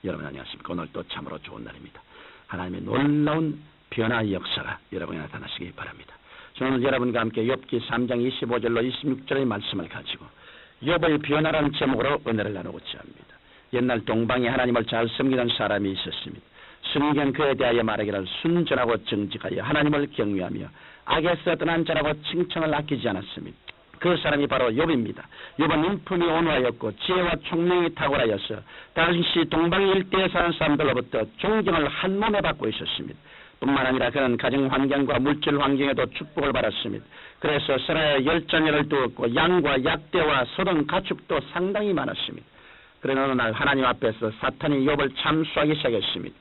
여러분 안녕하십니까? 오늘 또 참으로 좋은 날입니다. 하나님의 놀라운 변화의 역사가 여러분에 나타나시기 바랍니다. 저는 오늘 여러분과 함께 욥기 3장 25절로 26절의 말씀을 가지고 욥의 변화라는 제목으로 은혜를 나누고자 합니다. 옛날 동방에 하나님을 잘 섬기는 사람이 있었습니다. 성경 그에 대하여 말하기를 순전하고 정직하여 하나님을 경외하며 악에서 떠난 자라고 칭찬을 아끼지 않았습니다. 그 사람이 바로 욥입니다. 욥은 인품이 온화하였고 지혜와 총명이 탁월하여서 당시 동방 일대에 사는 사람들로부터 존경을 한 몸에 받고 있었습니다. 뿐만 아니라 그는 가정 환경과 물질 환경에도 축복을 받았습니다. 그래서 세라의 10자녀를 두었고 양과 약대와 소등 가축도 상당히 많았습니다. 그러나 어느 날 하나님 앞에서 사탄이 욥을 참수하기 시작했습니다.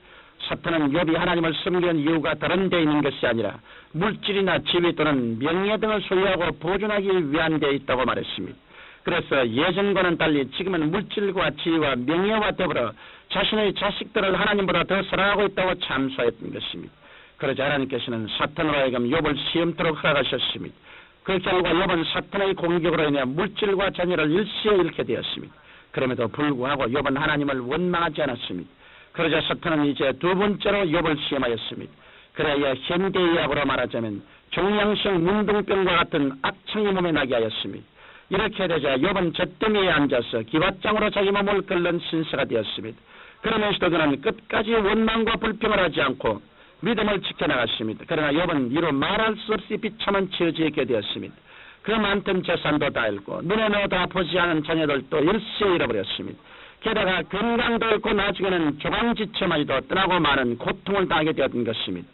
사탄은 욥이 하나님을 섬기는 이유가 다른 데 있는 것이 아니라 물질이나 지위 또는 명예 등을 소유하고 보존하기 위한 데 있다고 말했습니다. 그래서 예전과는 달리 지금은 물질과 지위와 명예와 더불어 자신의 자식들을 하나님보다 더 사랑하고 있다고 참수했던 것입니다. 그러자 하나님께서는 사탄으로 하여금 욥을 시험토록 허락하셨습니다. 그 결과 욥은 사탄의 공격으로 인해 물질과 자녀를 일시에 잃게 되었습니다. 그럼에도 불구하고 욥은 하나님을 원망하지 않았습니다. 그러자 사탄은 이제 두 번째로 욥을 시험하였습니다. 그래야 현대의학으로 말하자면 종양성 문둥병과 같은 악청이 몸에 나게 하였습니다. 이렇게 되자 욥은 잿더미에 앉아서 기왓장으로 자기 몸을 끓는 신세가 되었습니다. 그러면서도 그는 끝까지 원망과 불평을 하지 않고 믿음을 지켜나갔습니다. 그러나 욥은 이로 말할 수 없이 비참한 처지에 있게 되었습니다. 그 많던 재산도 다 잃고 눈에 넣어도 보지 않은 자녀들도 일시에 잃어버렸습니다. 게다가 건강도 잃고 나중에는 조강지처마저도 떠나고 많은 고통을 당하게 되었던 것입니다.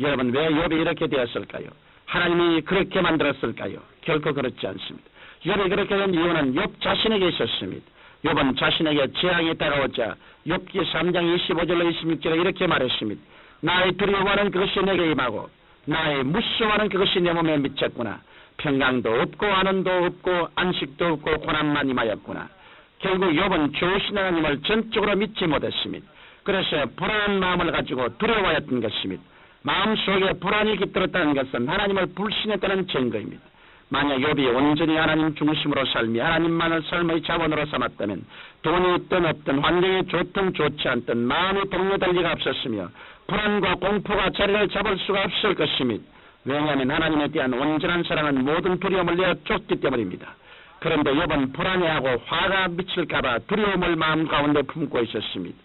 여러분 왜 욥이 이렇게 되었을까요? 하나님이 그렇게 만들었을까요? 결코 그렇지 않습니다. 욥이 그렇게 된 이유는 욥 자신에게 있었습니다. 욥은 자신에게 재앙이 다가오자 욥기 3장 25절로 26절에 이렇게 말했습니다. 나의 두려워하는 그것이 내게 임하고 나의 무서워하는 그것이 내 몸에 미쳤구나. 평강도 없고 안원도 없고 안식도 없고 고난만 임하였구나. 결국 욥은 좋으신 하나님을 전적으로 믿지 못했습니다. 그래서 불안한 마음을 가지고 두려워하였던 것입니다. 마음속에 불안이 깃들었다는 것은 하나님을 불신했다는 증거입니다. 만약 욥이 온전히 하나님 중심으로 살며 하나님만을 삶의 자원으로 삼았다면 돈이 있든 없든 환경이 좋든 좋지 않든 마음이 동요될 리가 없었으며 불안과 공포가 자리를 잡을 수가 없을 것입니다. 왜냐하면 하나님에 대한 온전한 사랑은 모든 두려움을 내어 쫓기 때문입니다. 그런데 욥은 불안해하고 화가 미칠까봐 두려움을 마음 가운데 품고 있었습니다.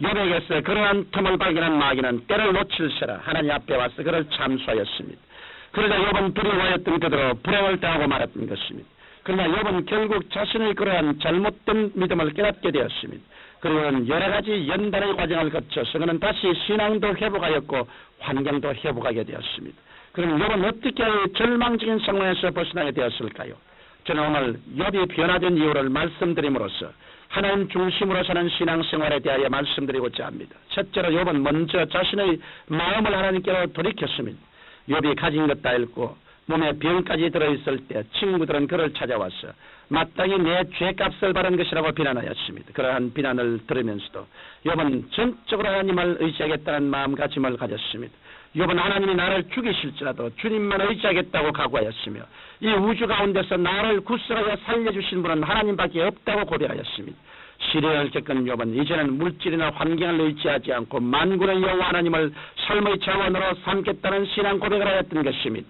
욥에게서 그러한 틈을 발견한 마귀는 때를 놓칠세라 하나님 앞에 와서 그를 참수하였습니다. 그러자 욥은 두려워하였던 그대로 불행을 당하고 말았던 것입니다. 그러나 욥은 결국 자신의 그러한 잘못된 믿음을 깨닫게 되었습니다. 그리고는 여러 가지 연단의 과정을 거쳐서 그는 다시 신앙도 회복하였고 환경도 회복하게 되었습니다. 그럼 욥은 어떻게 절망적인 상황에서 벗어나게 되었을까요? 저는 오늘 욥이 변화된 이유를 말씀드림으로써 하나님 중심으로 사는 신앙생활에 대하여 말씀드리고자 합니다. 첫째로 욥은 먼저 자신의 마음을 하나님께로 돌이켰습니다. 욥이 가진 것 다 잃고 몸에 병까지 들어있을 때 친구들은 그를 찾아와서 마땅히 내 죄값을 받은 것이라고 비난하였습니다. 그러한 비난을 들으면서도 욥은 전적으로 하나님을 의지하겠다는 마음가짐을 가졌습니다. 욥은 하나님이 나를 죽이실지라도 주님만 의지하겠다고 각오하였으며 이 우주 가운데서 나를 구속하여 살려주신 분은 하나님밖에 없다고 고백하였습니다. 시련을 겪은 욥은 이제는 물질이나 환경을 의지하지 않고 만군의 여호와 하나님을 삶의 자원으로 삼겠다는 신앙 고백을 하였던 것입니다.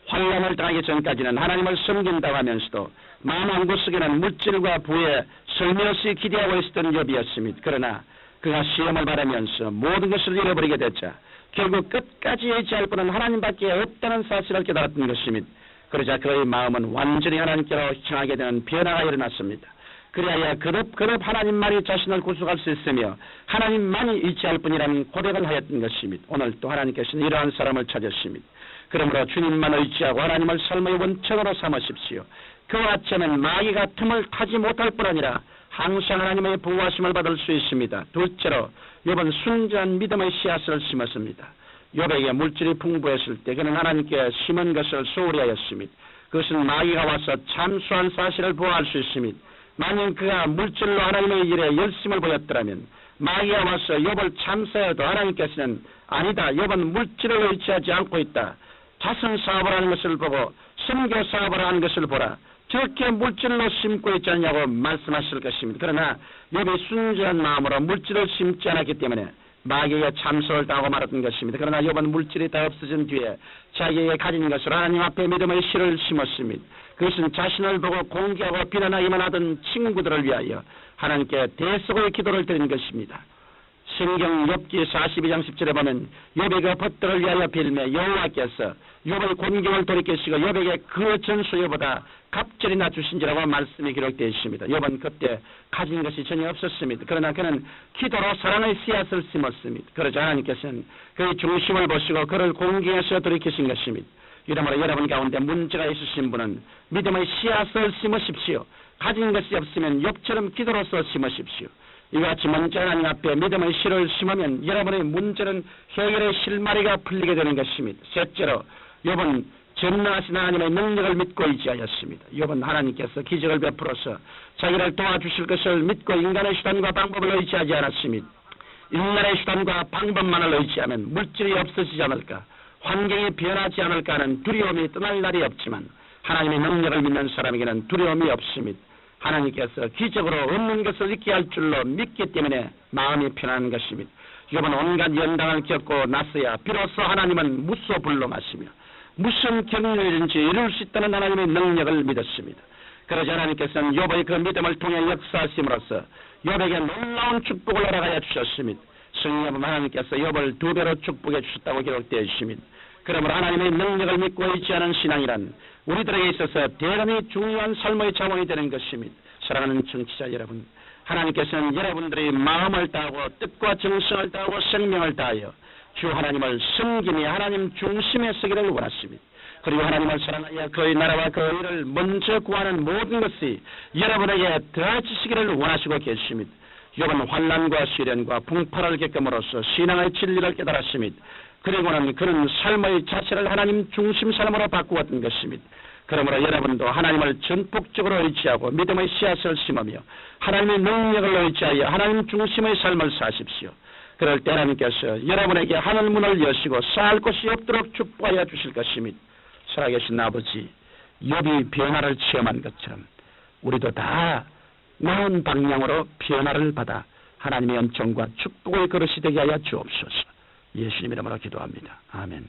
환난을 당하기 전까지는 하나님을 섬긴다고 하면서도 마음 한구석에는 물질과 부에 설명없이 기대하고 있었던 욥이었습니다. 그러나 그가 시험을 받으면서 모든 것을 잃어버리게 됐자 결국 끝까지 의지할 분은 하나님밖에 없다는 사실을 깨달았던 것입니다. 그러자 그의 마음은 완전히 하나님께로 향하게 되는 변화가 일어났습니다. 그래야 그룹 하나님만이 자신을 구속할 수 있으며 하나님만이 의지할 뿐이라는 고백을 하였던 것입니다. 오늘 또 하나님께서는 이러한 사람을 찾으십니다. 그러므로 주님만 의지하고 하나님을 삶의 원천으로 삼으십시오. 그와 같이 하면 마귀가 틈을 타지 못할 뿐 아니라 항상 하나님의 보호하심을 받을 수 있습니다. 둘째로 욥은 순전한 믿음의 씨앗을 심었습니다. 욥에게 물질이 풍부했을 때 그는 하나님께 심은 것을 소홀히 하였습니다. 그것은 마귀가 와서 참수한 사실을 보호할 수 있습니다. 만약 그가 물질로 하나님의 일에 열심을 보였더라면 마귀가 와서 욥을 참수해도 하나님께서는 아니다, 욥은 물질을 의지하지 않고 있다, 자선 사업을 하는 것을 보고 선교 사업을 하는 것을 보라, 저렇게 물질로 심고 있지 않냐고 말씀하실 것입니다. 그러나 욥이 순전한 마음으로 물질을 심지 않았기 때문에 마귀에게 참소를 당하고 말았던 것입니다. 그러나 욥은 물질이 다 없어진 뒤에 자기에게 가진 것으로 하나님 앞에 믿음의 씨를 심었습니다. 그것은 자신을 보고 공개하고 비난하기만 하던 친구들을 위하여 하나님께 대속의 기도를 드린 것입니다. 성경 욥기 42장 10절에 보면 욥의 그 벗들을 위하여 빌매 여호와께서 욥의 곤경을 돌이키시고 욥에게 그 전수여보다 갑절이 낮추신지라고 말씀이 기록되어 있습니다. 욥은 그때 가진 것이 전혀 없었습니다. 그러나 그는 기도로 사랑의 씨앗을 심었습니다. 그러자 하나님께서는 그의 중심을 보시고 그를 공경에서 돌이키신 것입니다. 이러므로 여러분 가운데 문제가 있으신 분은 믿음의 씨앗을 심으십시오. 가진 것이 없으면 욥처럼 기도로서 심으십시오. 이같이 먼저 하나님 앞에 믿음의 씨를 심으면 여러분의 문제는 해결의 실마리가 풀리게 되는 것입니다. 셋째로 욥은 전능하신 하나님의 능력을 믿고 의지하였습니다. 욥은 하나님께서 기적을 베풀어서 자기를 도와주실 것을 믿고 인간의 수단과 방법을 의지하지 않았습니다. 인간의 수단과 방법만을 의지하면 물질이 없어지지 않을까, 환경이 변하지 않을까 하는 두려움이 떠날 날이 없지만 하나님의 능력을 믿는 사람에게는 두려움이 없습니다. 하나님께서 기적으로 없는 것을 있게 할 줄로 믿기 때문에 마음이 편한 것입니다. 욥은 온갖 연단을 겪고 나서야 비로소 하나님은 무소 불능하시며 무슨 경륜이든지 이룰 수 있다는 하나님의 능력을 믿었습니다. 그러자 하나님께서는 욥의 그 믿음을 통해 역사하심으로써 욥에게 놀라운 축복을 허락하여 주셨습니다. 성령은 하나님께서 욥을 2배로 축복해 주셨다고 기록되어 있습니다. 그러므로 하나님의 능력을 믿고 의지하는 신앙이란 우리들에게 있어서 대단히 중요한 삶의 자원이 되는 것입니다. 사랑하는 청취자 여러분, 하나님께서는 여러분들의 마음을 다하고 뜻과 정성을 다하고 생명을 다하여 주 하나님을 섬기며 하나님 중심에 서기를 원하십니다. 그리고 하나님을 사랑하여 그의 나라와 그 의를 먼저 구하는 모든 것이 여러분에게 더해지시기를 원하시고 계십니다. 욥은 환난과 시련과 풍파를 겪음으로써 신앙의 진리를 깨달았습니다. 그리고는 그는 삶의 자체를 하나님 중심 삶으로 바꾸었던 것입니다. 그러므로 여러분도 하나님을 전폭적으로 의지하고 믿음의 씨앗을 심으며 하나님의 능력을 의지하여 하나님 중심의 삶을 사십시오. 그럴 때 하나님께서 여러분에게 하늘문을 여시고 쌓을 곳이 없도록 축복하여 주실 것입니다. 살아계신 아버지, 욥이 변화를 체험한 것처럼 우리도 다 나은 방향으로 변화를 받아 하나님의 은총과 축복의 그릇이 되게 하여 주옵소서. 예수님 이름으로 기도합니다. 아멘.